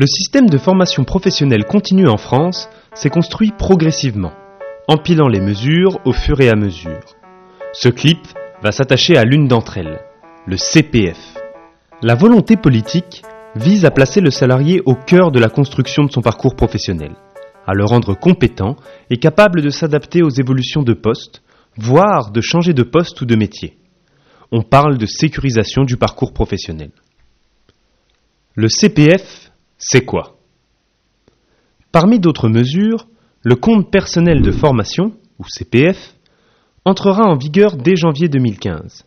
Le système de formation professionnelle continue en France s'est construit progressivement, empilant les mesures au fur et à mesure. Ce clip va s'attacher à l'une d'entre elles, le CPF. La volonté politique vise à placer le salarié au cœur de la construction de son parcours professionnel, à le rendre compétent et capable de s'adapter aux évolutions de poste, voire de changer de poste ou de métier. On parle de sécurisation du parcours professionnel. Le CPF, c'est quoi ? Parmi d'autres mesures, le compte personnel de formation, ou CPF, entrera en vigueur dès janvier 2015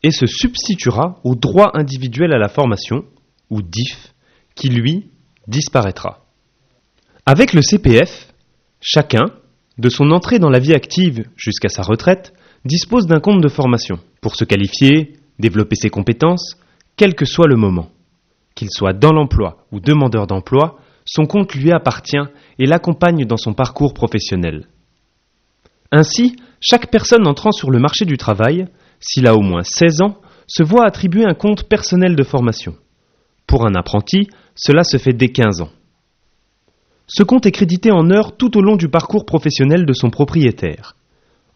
et se substituera au droit individuel à la formation, ou DIF, qui lui disparaîtra. Avec le CPF, chacun, de son entrée dans la vie active jusqu'à sa retraite, dispose d'un compte de formation pour se qualifier, développer ses compétences, quel que soit le moment. Qu'il soit dans l'emploi ou demandeur d'emploi, son compte lui appartient et l'accompagne dans son parcours professionnel. Ainsi, chaque personne entrant sur le marché du travail, s'il a au moins 16 ans, se voit attribuer un compte personnel de formation. Pour un apprenti, cela se fait dès 15 ans. Ce compte est crédité en heures tout au long du parcours professionnel de son propriétaire.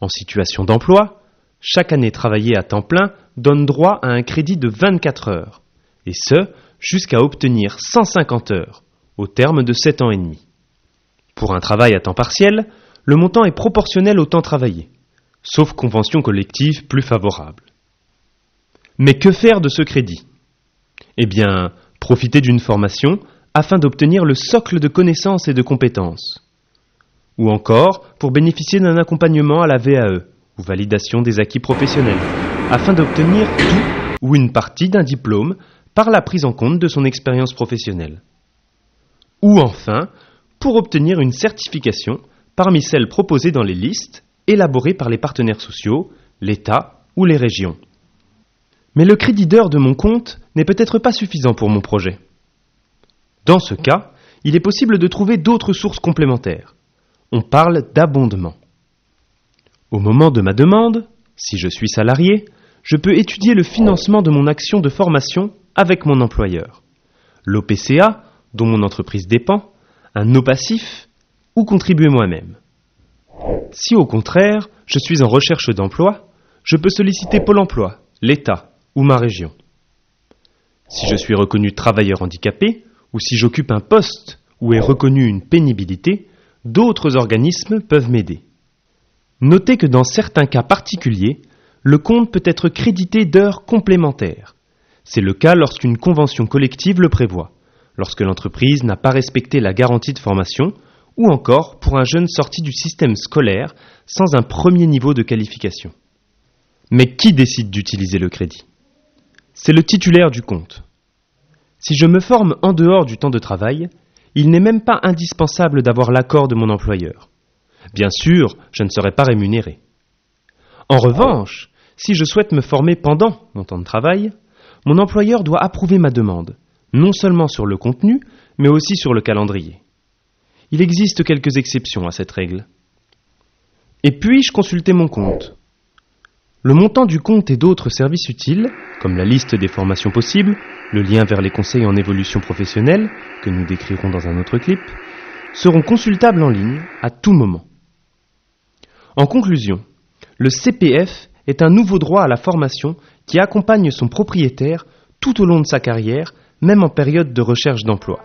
En situation d'emploi, chaque année travaillée à temps plein donne droit à un crédit de 24 heures, et ce, jusqu'à obtenir 150 heures, au terme de 7 ans et demi. Pour un travail à temps partiel, le montant est proportionnel au temps travaillé, sauf convention collective plus favorable. Mais que faire de ce crédit ? Eh bien, profiter d'une formation afin d'obtenir le socle de connaissances et de compétences. Ou encore, pour bénéficier d'un accompagnement à la VAE, ou validation des acquis professionnels, afin d'obtenir tout ou une partie d'un diplôme par la prise en compte de son expérience professionnelle. Ou enfin, pour obtenir une certification parmi celles proposées dans les listes élaborées par les partenaires sociaux, l'État ou les régions. Mais le crédit d'heures de mon compte n'est peut-être pas suffisant pour mon projet. Dans ce cas, il est possible de trouver d'autres sources complémentaires. On parle d'abondement. Au moment de ma demande, si je suis salarié, je peux étudier le financement de mon action de formation avec mon employeur, l'OPCA, dont mon entreprise dépend, un OPACIF, ou contribuer moi-même. Si au contraire, je suis en recherche d'emploi, je peux solliciter Pôle emploi, l'État ou ma région. Si je suis reconnu travailleur handicapé, ou si j'occupe un poste où est reconnue une pénibilité, d'autres organismes peuvent m'aider. Notez que dans certains cas particuliers, le compte peut être crédité d'heures complémentaires. C'est le cas lorsqu'une convention collective le prévoit, lorsque l'entreprise n'a pas respecté la garantie de formation, ou encore pour un jeune sorti du système scolaire sans un premier niveau de qualification. Mais qui décide d'utiliser le crédit ? C'est le titulaire du compte. Si je me forme en dehors du temps de travail, il n'est même pas indispensable d'avoir l'accord de mon employeur. Bien sûr, je ne serai pas rémunéré. En revanche, si je souhaite me former pendant mon temps de travail, mon employeur doit approuver ma demande, non seulement sur le contenu, mais aussi sur le calendrier. Il existe quelques exceptions à cette règle. Et puis-je consulter mon compte ? Le montant du compte et d'autres services utiles, comme la liste des formations possibles, le lien vers les conseils en évolution professionnelle, que nous décrirons dans un autre clip, seront consultables en ligne à tout moment. En conclusion, le CPF est un nouveau droit à la formation qui accompagne son propriétaire tout au long de sa carrière, même en période de recherche d'emploi.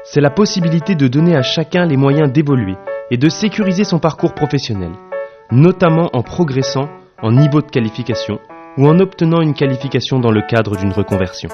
C'est la possibilité de donner à chacun les moyens d'évoluer et de sécuriser son parcours professionnel, notamment en progressant en niveau de qualification ou en obtenant une qualification dans le cadre d'une reconversion.